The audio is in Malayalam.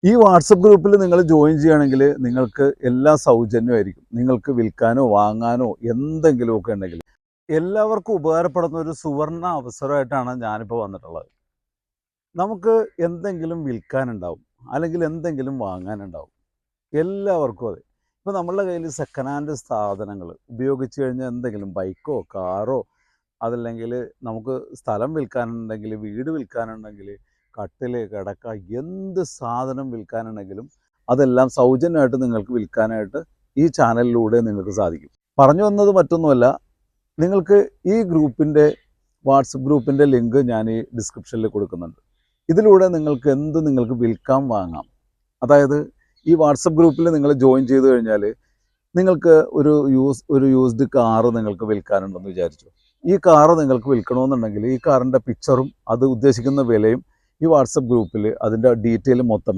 ഈ വാട്സപ്പ് ഗ്രൂപ്പിൽ നിങ്ങൾ ജോയിൻ ചെയ്യുകയാണെങ്കിൽ നിങ്ങൾക്ക് എല്ലാം സൗജന്യമായിരിക്കും. നിങ്ങൾക്ക് വിൽക്കാനോ വാങ്ങാനോ എന്തെങ്കിലുമൊക്കെ ഉണ്ടെങ്കിൽ എല്ലാവർക്കും ഉപകാരപ്പെടുന്ന ഒരു സുവർണ അവസരമായിട്ടാണ് ഞാനിപ്പോൾ വന്നിട്ടുള്ളത്. നമുക്ക് എന്തെങ്കിലും വിൽക്കാനുണ്ടാവും, അല്ലെങ്കിൽ എന്തെങ്കിലും വാങ്ങാനുണ്ടാവും. എല്ലാവർക്കും അതെ. ഇപ്പോൾ നമ്മളുടെ കയ്യിൽ സെക്കൻഡ് ഹാൻഡ് സാധനങ്ങൾ ഉപയോഗിച്ച് കഴിഞ്ഞാൽ എന്തെങ്കിലും ബൈക്കോ കാറോ, അതല്ലെങ്കിൽ നമുക്ക് സ്ഥലം വിൽക്കാനുണ്ടെങ്കിൽ, വീട് വിൽക്കാനുണ്ടെങ്കിൽ, കട്ടിൽ കിടക്ക എന്ത് സാധനം വിൽക്കാനുണ്ടെങ്കിലും അതെല്ലാം സൗജന്യമായിട്ട് നിങ്ങൾക്ക് വിൽക്കാനായിട്ട് ഈ ചാനലിലൂടെ നിങ്ങൾക്ക് സാധിക്കും. പറഞ്ഞു വന്നത് മറ്റൊന്നുമല്ല, നിങ്ങൾക്ക് ഈ ഗ്രൂപ്പിൻ്റെ വാട്സപ്പ് ഗ്രൂപ്പിൻ്റെ ലിങ്ക് ഞാൻ ഈ ഡിസ്ക്രിപ്ഷനിൽ കൊടുക്കുന്നുണ്ട്. ഇതിലൂടെ നിങ്ങൾക്ക് വിൽക്കാം വാങ്ങാം. അതായത് ഈ വാട്സപ്പ് ഗ്രൂപ്പിൽ നിങ്ങൾ ജോയിൻ ചെയ്ത് കഴിഞ്ഞാൽ നിങ്ങൾക്ക് ഒരു യൂസ്ഡ് കാറ് നിങ്ങൾക്ക് വിൽക്കാനുണ്ടെന്ന് വിചാരിച്ചു. ഈ കാറ് നിങ്ങൾക്ക് വിൽക്കണമെന്നുണ്ടെങ്കിൽ ഈ കാറിൻ്റെ പിക്ചറും അത് ഉദ്ദേശിക്കുന്ന വിലയും ഈ വാട്സപ്പ് ഗ്രൂപ്പിൽ അതിൻ്റെ ഡീറ്റെയിൽ മൊത്തം